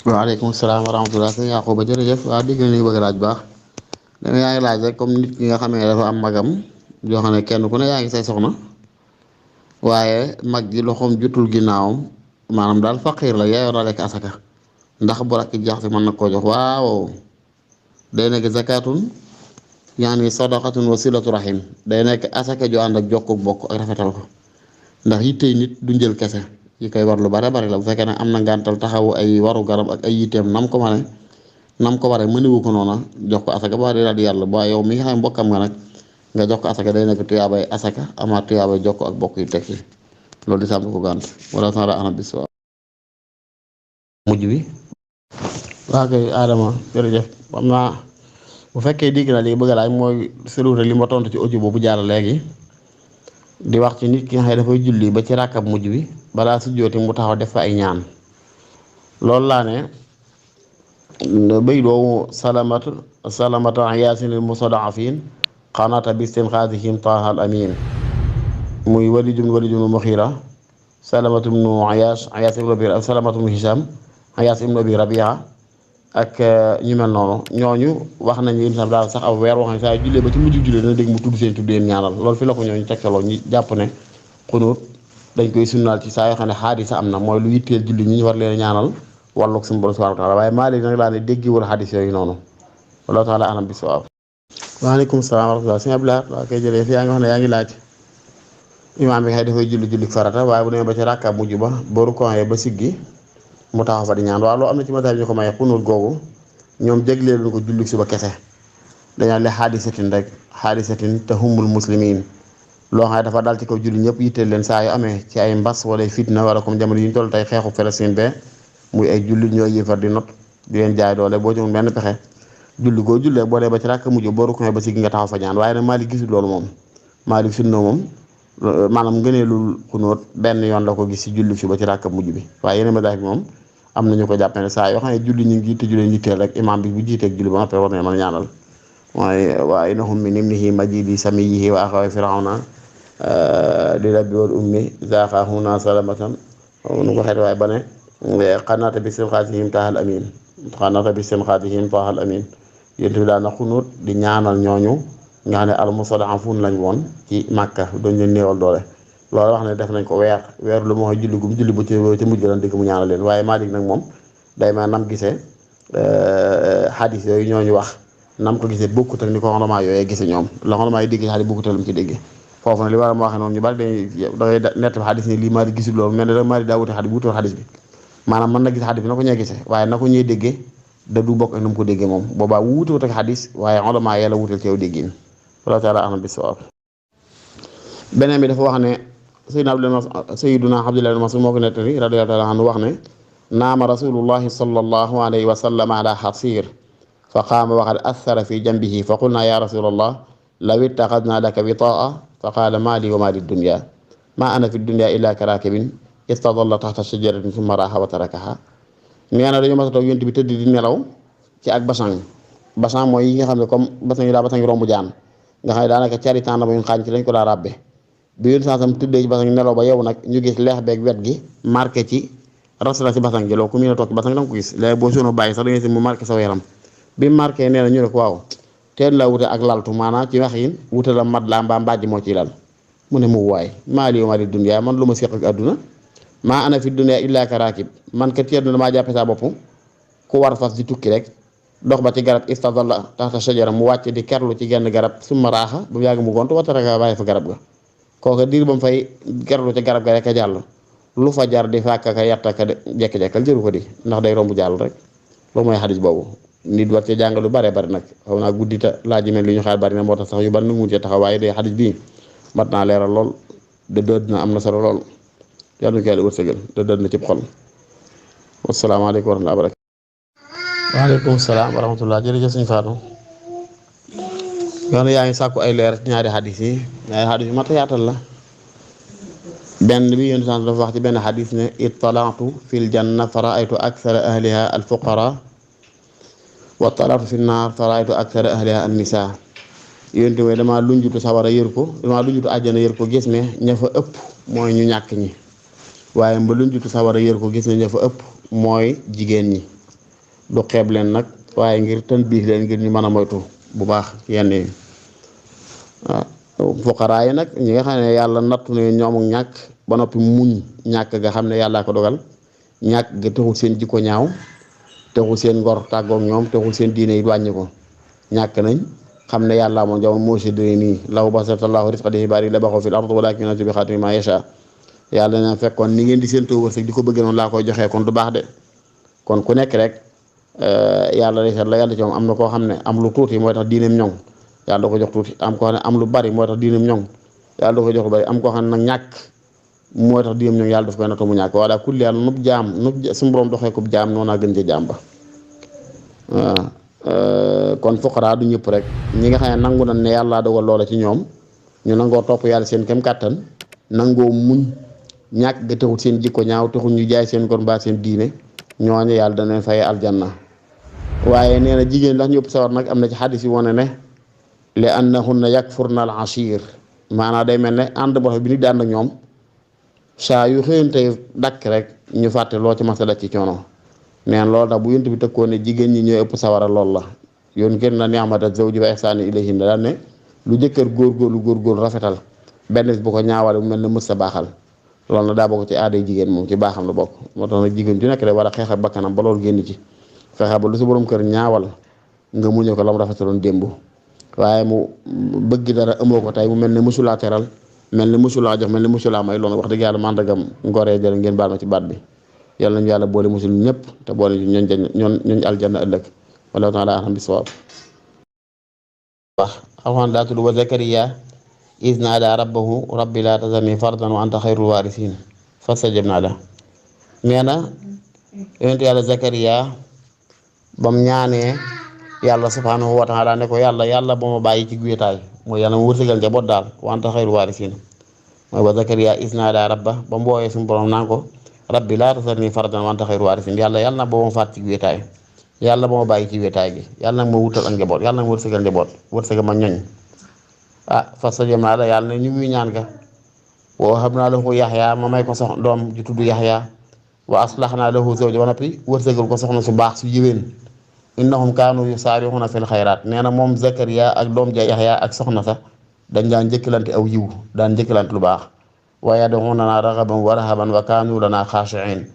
waaleykum salaam wa rahmatulah sëñ Yaquba jërëjëf waaw dégg nga li bëgg a laaj baax da yaa ngi laaj rek comme nit ki nga xamee dafa am magam yoo xam ne kenn ku ne yaa ngi say soxna waaye mag gi loxoom jutul ginnaawam maanaam daal faqiir la yaayoo na lekk asaka ndax bu rakk jax si mën na koo jox waaw day nekk zakatun yaani sadaqatun wa silatu rahim day nekk asaka ju ànd ak jokku bokk ak rafetal ko ndax yittey nit du njël kese yi koy war lu bare bari la bu fekkee ne am na ngàntal taxawu ay waru garab ak ay yitteem nam ko waree mënewu ko noona jox ko asaka ba daal di yàlla ba yow mi nga xam ne mbokkam nga nag nga jox ko asaka day nekk tuyaabay asaka amaat tuyaabay jox ko ak bokk yu tekki loolu di sàmm ko gànt wala san ra ana bis waaw mujj bi waa kay Adama jërëjëf xam naa bu fekkee digg na lii bëgg a laaj mooy sëluute li ma tontu ci audio boobu jaar léegi di wax ci nit ki nga xam ne dafay julli ba ci ràkkab mujj bi balaa su jooti mu taxaw def fa ay ñaan loolu laa ne bay doowu salamata yaasinil mustadafin xanata bi seen xaasihim taahal amin muy walidum muxira salamatu ibnu ayaas ibnu abi salamatu ibnu hisham ayaas ibnu abi rabia ak ñu mel noonu ñooñu wax nañ ni tam daal sax aw weer wax ne saa jullee ba ci mujj jullee dana dégg mu tudd seen tudd leen ñaanal loolu fi la ko ñooñu tegtaloo ñu jàpp ne xunóot dañ koy sunnaal ci saa yoo xam ne xaadisa am na mooy lu yitteel julli ñi ñu war leen ñaanal wàllug suñu borom subhanahu wa taala waaye Maalik nag laa ne déggiwul xadis yooyu noonu wallahu taala alam bi sawaab. waaleykum salaam wa rahmatulah sëñ Abdoulaye waa koy jëlee fi yaa ngi wax ne yaa ngi laaj imaam bi xëy dafay julli farata waaye bu demee ba ci rakka mujj ba boru koye ba siggi mu taxaw fa di ñaan waaw loo am na ci matal ñu ko may xunóot googu ñoom jégleeluñ ko julli suba kese dañaa le xaadisatin rek xaadisatin te humul muslimin loo xam ne dafa dal ci kaw julli ñëpp yitteel leen saa yu amee ci ay mbas wala fitna wala comme jamono yi ñu toll tey xeexu Palestine be muy ay jullit ñooy yëfar di not di leen jaay doole boo jëmul benn pexe julli goo jullee boo dee ba ci rakk mujj boo rukkoo ba si gi nga taxaw fa ñaan waaye nag Maalik gisul loolu moom Maalik sunna moom maanaam ngëneelul xunóot benn yoon la ko gis si julli si ba ci rakk mujj bi waaye yeneen madaahib moom am nañu ko jàpp ne saa yoo xam ne julli ñu ngi te jullee yitteel rek imaam bi bu jiiteeg julli ba nga war ne mën a ñaanal waaye innahum min imnihi majidi samiyihi wa axawa firawna di rabbi wal ummi zaqahuna salamatan nu ko xeet waaye ba ne xanaata bi seen xaatihim taahal amin xanaata bi seen xaatihim taahal amin yéen bi daan na xunóot di ñaanal ñooñu nga xam ne al mustad'afuun lañ woon ci Màkka doon leen néewal doole loolu wax ne def nañ ko weer lu ma wax julli gum julli bu ci mujj lan dégg mu ñaanal leen waaye Maalik nag moom day ma nam gisee xadis yooyu ñooñu wax nam ko gisee bokkut ak ni ko xondamaa yooyee gisee ñoom la xondamaa yi dégg xadis bokkut ak lu mu ci dégg foofu nag li war a ma waxee noonu ñu bari dangay nett xadis ni lii Maalik gisul loolu mel ne rek Maalik daa wute xadis bu wutoon xadis bi maanaam mën na gis xadis bi na ko ñee gisee waaye na ko ñee déggee da du bokk ak na mu ko déggee moom boobaa wuutewut ak xadis waaye xondamaa yee la wutal ci yow déggin wallahu taala a'lam bis-sawaab beneen bi dafa wax ne sayyiduna Abdullah ibn Mas'ud moo ko nettali radiyallahu taala anhu wax ne naama rasulullahi sallallahu alayhi wa sallam ala xasir fa qaama wa qad athara fi janbihi fa qulna ya rasulallah law ittaxadna laka witaa fa qaala maa li wa maa liddunya maa ana fi dunya illa karakibin istadalla taxta shajaratin summa raaxa wa tarakaha nee na dañoo mas a toog yonent bi tëdd di nelaw ci ak basan mooy yi nga xam ne comme basan yi daa basan yi rombu jaan nga xam ne daanaka cari tànn ba ñu xaañ ci lañ ko daa ràbbe bi yéen saa sam tëddee ci basan nelaw ba yow nag ñu gis leex beeg wet gi marqué ci rasla si basan gi loolu ku mu ne toog ci basan gi da nga ko gis léegi boo sono bàyyi sax da ngay si mu marqué sa yaram bi marqué nee na ñu ne ko waaw teel la wute ak laltu maanaam ci wax yin wute la mat laa mbaa mbàjj moo ciy lal mu ne mu waay maa li ma di dunya man lu ma séq ak àdduna maa ana fi dunya illa karakib man kat ci àdduna damaa jàppe saa bopp ku war fas di tukki rek dox ba ci garab istadalla taxta shajara mu wàcc di kerlu ci genn garab summa raaxa ba mu yàgg mu gont wataraka bàyyi fa garab ga kooka diir ba mu fay kerlu ci garab ga rek a jàll lu fa jar di fàkk ka yatta ka jekki-jekkal jëru ko di ndax day romb jàll rek loolu mooy xadis boobu nit war ci jàng lu bare bari nag xaw naa guddita laaj mel li ñu xaar bari na moo tax sax yu bari nu mu cee taxaw waaye day xadis bii mat naa leeral lool de dëdd na am na solo lool yàlla na ko yàlla wërsëgal de dëdd na cib xol wasalaamaaleykum wa rahmatulah barakatu waaleykum salaam wa rahmatulah jërëjëf suñu Faatu yoon yaa ngi sàkku ay leer ci ñaari xadis yi ñaari xadis yi mat a yaatal la benn bi yéen dafa wax ci benn xadis ne ittalaatu fil janna fa raaytu akthara ahliha al fuqara wa talaatu fi naar fa raaytu akthara ahliha an nisaa yénte mooy damaa lunjutu sawara yër ko damaa lunjutu àjjana yër ko gis ne ña fa ëpp mooy ñu ñàkk ñi waaye mba lunjutu sawara yër ko gis ne ña fa ëpp mooy jigéen ñi du xeeb leen nag waaye ngir tën biix leen ngir ñu mën a moytu bu baax yenn yi waaw fuqaraa yi nag ñi nga xam ne yàlla nattu ne ñoom ak ñàkk ba noppi muñ ñàkk nga xam ne yàllaa ko dogal ñàkk ga taxul seen jikko ñaaw taxul seen ngor tàggoog ñoom taxul seen diine yi wàññi ko ñàkk nañ xam ne yàllaa moom jamono moo si dee nii law basatallaahu rizqa li ibaadihi la baxaw fil ard walaakin yunazzilu bi xaatimi maa yashaa yàlla na fekkoon ni ngeen di seen taw wërsëg di ko bëggee noonu laa koy joxee kon du baax de kon ku nekk rek yàlla day seet la yàlla ci moom am na koo xam ne am lu tuuti mooy tax diineem ñoŋ yàlla da ko jox tuuti am koo xam ne am lu bari mooy tax diineem ñoŋ yàlla da ko jox lu bari am koo xam ne nag ñàkk mooy tax diineem ñoŋ yàlla daf koy nattu mu ñàkk wala kulli yàlla nub jaam nub suñu borom doxee ko jaam noonu naa gën ca jaam ba waaw kon fuqaraa du ñëpp rek ñi nga xam ne nangu nañ ne yàlla dogal loola ci ñoom ñu nangoo topp yàlla seen kem kàttan nangoo muñ ñàkk ga taxul seen jikko ñaaw taxul ñu jaay seen kon mbaa seen diine ñooñu yàlla dana leen fay aljanna waaye nee na jigéen ndax ñu ëpp sawar nag am na ci xadis yi wane ne li annahunna yakfurna al ashir maanaam day mel ne ànd boo xam bi nit di ànd ak ñoom saa yu xëyantey dakk rek ñu fàtte loo ci masa daj ci coono neen loolu tax bu yonent bi tëkkoon ne jigéen ñi ñooy ëpp sawara lool la yoon kenn na ni'mata zawji wa ihsaani ilayhinna daan ne lu jëkkër góorgóorlu rafetal benn bis bu ko ñaawale mu mel ne mës sa baaxal loolu na daa bokk ci aaday jigéen moom ci baaxam la bokk moo tax nag jigéen ju nekk de war a xeex ak bakkanam ba loolu génn ci fexe ba lu si borom kër ñaawal nga muñe ko la mu rafetaloon démb waaye mu bëgg dara amoo ko tey mu mel ne mësulaa teral mel ne mësulaa jox mel ne mësulaa may loolu wax dëgg yàlla màndargam ngoree jël ngeen baal ma ci baat bi yàlla nañu yàlla boole musul ñëpp te boole ñooñ aljanna ëllëg wallahu taala alam bisawaab wax alxuraan daa tudd wa zakariya iz naadaa rabbahu rabbi laa tazarni fardan wa anta xayrul waarisiin fastajabnaa lahu nee na yonent yàlla zakariya bam ñaanee yàlla subhaanahu wa taala ne ko yàlla ba ma bàyyi ci wéetaay mooy yàlla ma wërsëgal njaboot daal wa anta xayrul waarisiin mooy wa zakariya iz naadaa rabba ba mu wooyee suñu borom naan ko rabbi laa tazarni fardan wa anta xayrul waarisiin yàlla na ba ma faat ci wéetaay yàlla ba ma bàyyi ci wéetaay gi yàlla nag ma wutal ak njaboot yàlla nag ma wërsëgal njaboot wërsëgal ma ñoñ fastajabnaa lahu yàlla ne ñu muy ñaan ga wa wahabnaa lahu yaxya ma may ko sox doom ju tudd yaxya wa aslahnaa lahu zawja ba noppi wërsëgal ko soxna su baax su yiwén innahum kaanu yusaari'uuna fil xayraat nee na moom Zakariya ak doom ja yaxya ak soxna sax dañ daan njëkkalante aw yiw daan njëkkalante lu baax wa yad'uunanaa raghaban wa rahaban wa kaanu lanaa xaashi'iin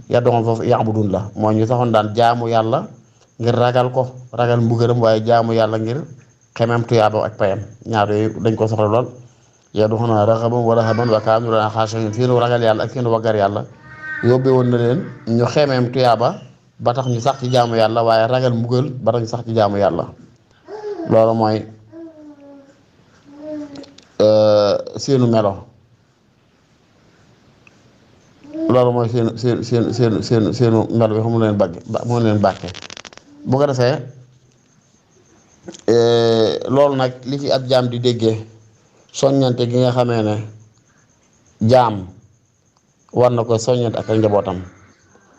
yad'uun foofu ya'buduun la mooy ñu saxoon daan jaamu yàlla ngir ragal mbugaram waaye jaamu yàlla ngir xemem tuyaaba ak payam ñaar yooyu dañ ko soxla lool yad'uunanaa raghaban wa rahaban wa kaanu lanaa xaashi'iin seenu ragal yàlla ak seenu waggar yàlla yóbbee woon na leen ñu xemeem tuyaaba ba tax ñu sax ci jaamu yàlla waaye ragal mbugal ba tax ñu sax ci jaamu yàlla loolu mooy seenu melo loolu mooy seenu melo bi xam mu leen bàkke bu ko defee loolu nag li ci ab jaam di déggee soññante gi nga xamee ne jaam war na ko soññante ak ay njabootam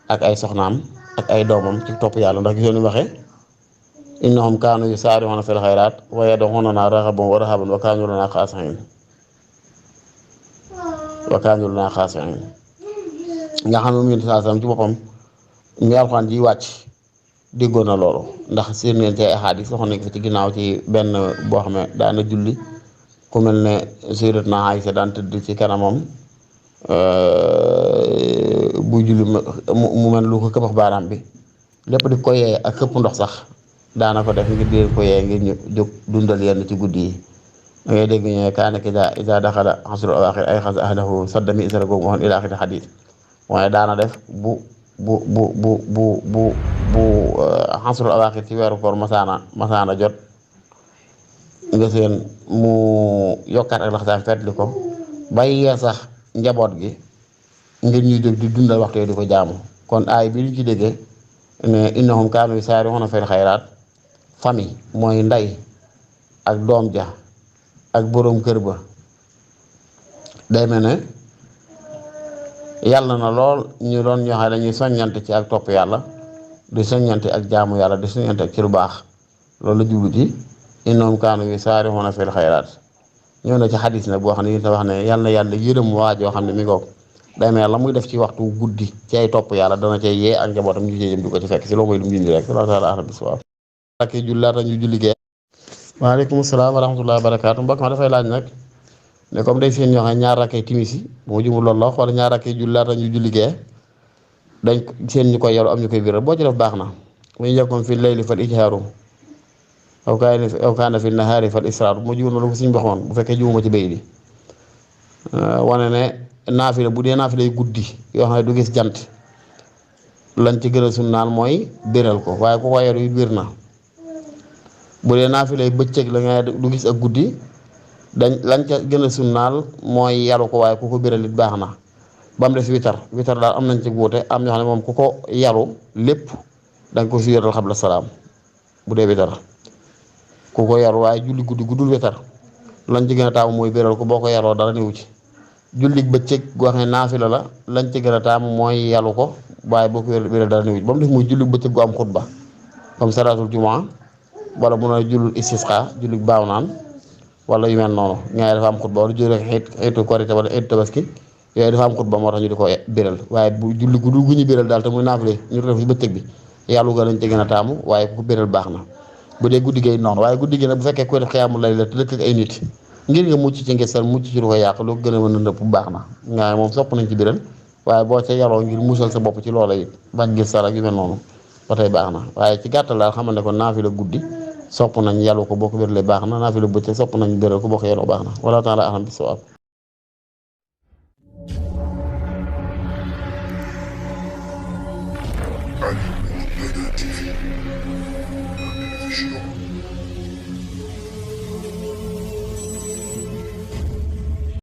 ak ay soxnaam ak ay doomam ci topp yàlla ndax gisoo ni waxee innahum kaanu yusaari'uuna fil xayraat wa yad'uunanaa raghaban wa rahaban wa kaanu lanaa xaashi'iin nga xam ne moom yonent sallallahu alayhi wasallam ci boppam ñu alxuraan ji wàcc déggoon na loolu ndax seen neen ci ay xadiis waxoon nañ ko ci ginnaaw ci benn boo xam ne daana julli ku mel ne Sayyidatuna Aysa daan tëdd ci kanamam buy julli mu mel lu ko këbax baaraam bi lépp di ko yee ak këpp ndox sax daana ko def ngir di ko yee ngir ñu jóg dundal yenn ci guddi yi da ngay dégg ñu kaana idaa daxala asrul awaaxir ay xas ahlahu sadda mi'zara googu waxoon ila axiri xadiis waaye daana def bu asrul awaaxir ci weeru koor masaana jot nga seen mu yokkaat ak laxasaan fetli ko bàyyee sax njaboot gi ngir ñuy jóg di dundal waxtu yi di ko jaamu kon aay bi ñu ci déggee ne innahum kaanu yusaari'uuna fil xayraat famille mooy ndey ak doom ja ak boroom kër ba day mel ne yàlla na lool ñu doon ñoo xam ne dañuy soññante ci ak topp yàlla di soññante ak jaamu yàlla di soññante ak ci lu baax loolu la jublu ci innahum kaanu yusaari'uuna fil xayraat ñëw na ci xadis nag boo xam ne yéen a wax ne yàlla na yàlla yërëm waa joo xam ne mi ngoog day mel la muy def ci waxtu guddi ci ay topp yàlla dana cay yee ak njabootam ñu cee jëm di ko ci fekk si loolu mooy lu mu junj rek loolu taala alam bis waaw rakk julli laata ñu julli gee waaleykum salaam wa rahmatullahi wa barakaatu mbokk ma dafay laaj nag ne comme day seen ñoo xam ñaar rakkay timis yi moo jumul loolu la wala ñaar rakkay julli laata ñu julli gee dañ seen ñu koy yaru am ñu koy biral boo ci def baax na muy yekkoon fi layli fal ijhaaru aw kaana fi nahaari fal israaru moo jumul loolu ko suñ baxoon bu fekkee jumuma ci bay bi wane ne naafila bu dee naafila yu guddi yoo xam ne du gis jant lañ ci gën a sunnaal mooy biral ko waaye ku ko yaru yu biir na bu dee naafila yu bëccëg la nga du gis ak guddi lañ ca gën a sunnaal mooy yaru ko waaye ku ko biral it baax na ba mu des witar daal am nañ ci wuute am ñoo xam ne moom ku ko yaru lépp danga ko suyéetal xabla salaam bu dee witar ku ko yaru waaye julli guddi guddul witar lañ ci gën a taamu mooy biral ko boo ko yaroo dara newu ci julli bëccëg goo xam ne naafila la lañ ci gën a taamu mooy yalu ko waaye boo ko biral dara newu ci ba mu def muy julli bëccëg gu am xutba comme salaatul jumaa wala mun a jullul istisqa julli baaw naan wala yu mel noonu ñaari dafa am xutba wala julli rek xeetu korite wala xeetu tabaski yooyu dafa am xutba moo tax ñu di ko biral waaye bu julli gu ñu biral daal te muy naafile ñu def ci bëccëg bi yàllu ga lañ ci gën a taamu waaye ku ko biral baax na bu dee guddi gi noonu waaye guddi gi nag bu fekkee koy def xiyaamu lay la te dëkk ak ay nit ngir nga mucc ci ngistal mucc ci lu ko yàq lu gën a mën a nëpp bu baax na nga moom sopp nañ ci biral waaye boo ca yaroo ngir musal sa bopp ci loola it bañ ngistal ak yu mel noonu ba tey baax na waaye ci gàttal daal xamal ne ko naafila guddi sopp nañ yàllu ko boo ko biralee baax na naafila bëccëg sopp nañ biral ko boo ko yaroo baax na wala taala alam bis-sawaab Animal Media TV, la télévision